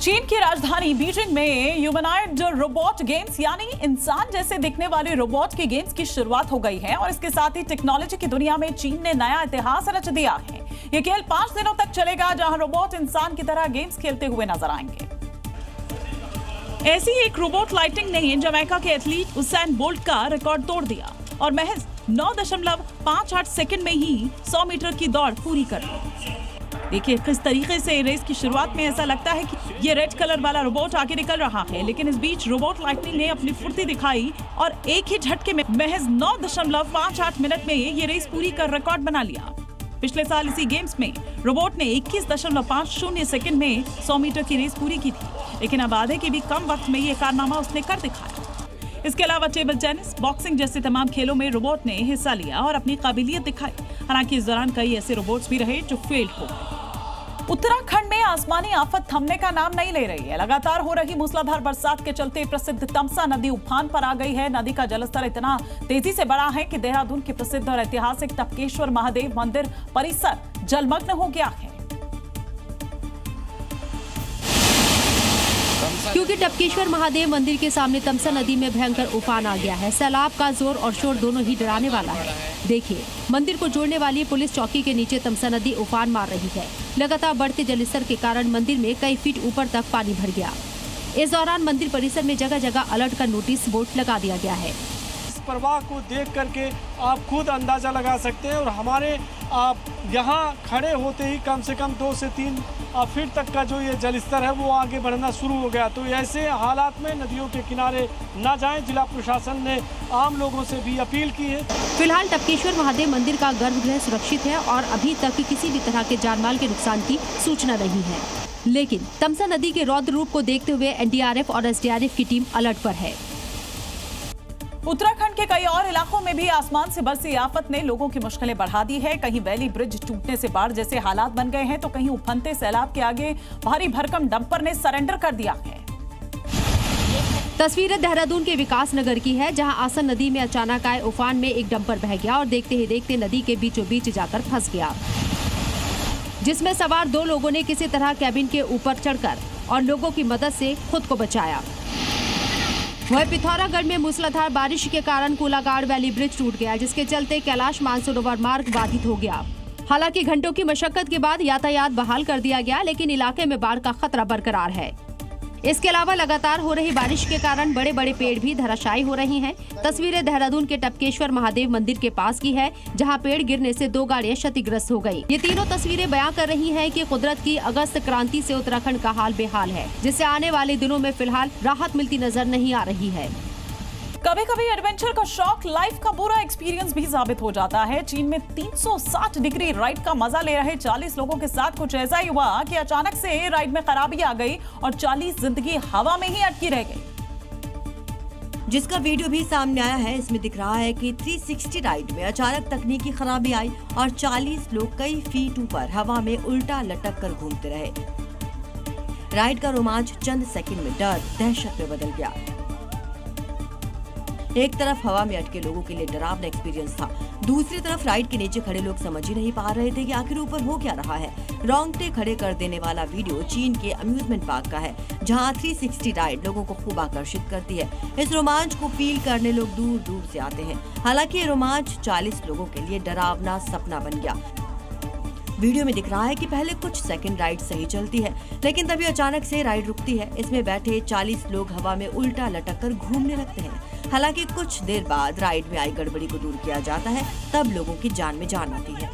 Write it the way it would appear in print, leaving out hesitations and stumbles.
चीन की राजधानी बीजिंग में ह्यूमनॉइड रोबोट गेम्स यानी इंसान जैसे दिखने वाले रोबोट की गेम्स की शुरुआत हो गई है और इसके साथ ही टेक्नोलॉजी की दुनिया में चीन ने नया इतिहास रच दिया है। ये खेल 5 दिनों तक चलेगा, जहां रोबोट इंसान की तरह गेम्स खेलते हुए नजर आएंगे। ऐसी एक रोबोट लाइटिंग ने जमैका के एथलीट उसैन बोल्ट का रिकॉर्ड तोड़ दिया और महज 9.58 सेकंड में ही 100 मीटर की दौड़ पूरी कर ली। देखिए किस तरीके से रेस की शुरुआत में ऐसा लगता है कि ये रेड कलर वाला रोबोट आगे निकल रहा है, लेकिन इस बीच रोबोट लाइटनिंग ने अपनी फुर्ती दिखाई और एक ही झटके में महज 9.58 मिनट में ये रेस पूरी कर रिकॉर्ड बना लिया। पिछले साल इसी गेम्स में रोबोट ने 21.50 सेकंड में 100 मीटर की रेस पूरी की थी, लेकिन अब आधे के भी कम वक्त में ये कारनामा उसने कर दिखाया। इसके अलावा टेबल टेनिस, बॉक्सिंग जैसे तमाम खेलों में रोबोट ने हिस्सा लिया और अपनी काबिलियत दिखाई। हालांकि इस दौरान कई ऐसे रोबोट्स भी रहे जो फेल हो गए। उत्तराखंड में आसमानी आफत थमने का नाम नहीं ले रही है। लगातार हो रही मूसलाधार बरसात के चलते प्रसिद्ध तमसा नदी उफान पर आ गई है। नदी का जलस्तर इतना तेजी से बढ़ा है कि देहरादून के प्रसिद्ध और ऐतिहासिक टपकेश्वर महादेव मंदिर परिसर जलमग्न हो गया है। क्योंकि टपकेश्वर महादेव मंदिर के सामने तमसा नदी में भयंकर उफान आ गया है। सैलाब का जोर और शोर दोनों ही डराने वाला है। देखिए, मंदिर को जोड़ने वाली पुलिस चौकी के नीचे तमसा नदी उफान मार रही है। लगातार बढ़ते जलस्तर के कारण मंदिर में कई फीट ऊपर तक पानी भर गया। इस दौरान मंदिर परिसर में जगह जगह अलर्ट का नोटिस बोर्ड लगा दिया गया है। इस प्रवाह को देख करके आप खुद अंदाजा लगा सकते हैं और हमारे यहाँ खड़े होते ही कम से कम 2 से 3 फीट तक का जो ये जलस्तर है वो आगे बढ़ना शुरू हो गया। तो ऐसे हालात में नदियों के किनारे न जाएं। जिला प्रशासन ने आम लोगों से भी अपील की है। फिलहाल टपकेश्वर महादेव मंदिर का गर्भगृह सुरक्षित है और अभी तक किसी भी तरह के जानमाल के नुकसान की सूचना नहीं है। लेकिन तमसा नदी के रौद्र रूप को देखते हुए एनडीआरएफ और एसडीआरएफ की टीम अलर्ट पर है। उत्तराखंड के कई और इलाकों में भी आसमान से बरसी आफत ने लोगों की मुश्किलें बढ़ा दी है। कहीं वैली ब्रिज टूटने से बाढ़ जैसे हालात बन गए हैं, तो कहीं उफनते सैलाब के आगे भारी भरकम डंपर ने सरेंडर कर दिया है। तस्वीरें देहरादून के विकास नगर की है, जहां आसन नदी में अचानक आए उफान में एक डंपर बह गया और देखते ही देखते नदी के बीचों बीच जाकर फंस गया, जिसमें सवार 2 लोगों ने किसी तरह कैबिन के ऊपर चढ़कर और लोगों की मदद से खुद को बचाया। वह पिथौरागढ़ में मूसलाधार बारिश के कारण कोलागाड़ वैली ब्रिज टूट गया, जिसके चलते कैलाश मानसरोवर मार्ग बाधित हो गया। हालांकि घंटों की मशक्कत के बाद यातायात बहाल कर दिया गया, लेकिन इलाके में बाढ़ का खतरा बरकरार है। इसके अलावा लगातार हो रही बारिश के कारण बड़े बड़े पेड़ भी धराशायी हो रही हैं। तस्वीरें देहरादून के टपकेश्वर महादेव मंदिर के पास की है, जहां पेड़ गिरने से 2 गाड़ियां क्षतिग्रस्त हो गई। ये तीनों तस्वीरें बयां कर रही हैं कि कुदरत की अगस्त क्रांति से उत्तराखंड का हाल बेहाल है, जिससे आने वाले दिनों में फिलहाल राहत मिलती नजर नहीं आ रही है। कभी कभी एडवेंचर का शौक लाइफ का बुरा एक्सपीरियंस भी साबित हो जाता है। चीन में 360 डिग्री राइड का मजा ले रहे 40 लोगों के साथ कुछ ऐसा ही हुआ कि अचानक से राइड में खराबी आ गई और 40 जिंदगी हवा में ही अटकी रह गई, जिसका वीडियो भी सामने आया है। इसमें दिख रहा है कि 360 राइड में अचानक तकनीकी खराबी आई और 40 लोग कई फीट ऊपर हवा में उल्टा लटक कर घूमते रहे। राइड का रोमांच चंद सेकंड में डर दहशत में बदल गया। एक तरफ हवा में अटके लोगों के लिए डरावना एक्सपीरियंस था, दूसरी तरफ राइड के नीचे खड़े लोग समझ ही नहीं पा रहे थे कि आखिर ऊपर हो क्या रहा है। रोंगटे खड़े कर देने वाला वीडियो चीन के अम्यूजमेंट पार्क का है, जहां 360 राइड लोगों को खूब आकर्षित करती है। इस रोमांच को फील करने लोग दूर दूर से आते हैं। हालांकि ये रोमांच 40 लोगों के लिए डरावना सपना बन गया। वीडियो में दिख रहा है कि पहले कुछ सेकंड राइड सही चलती है, लेकिन तभी अचानक से राइड रुकती है। इसमें बैठे 40 लोग हवा में उल्टा लटक कर घूमने लगते हैं। हालांकि कुछ देर बाद राइड में आई गड़बड़ी को दूर किया जाता है, तब लोगों की जान में जान आती है।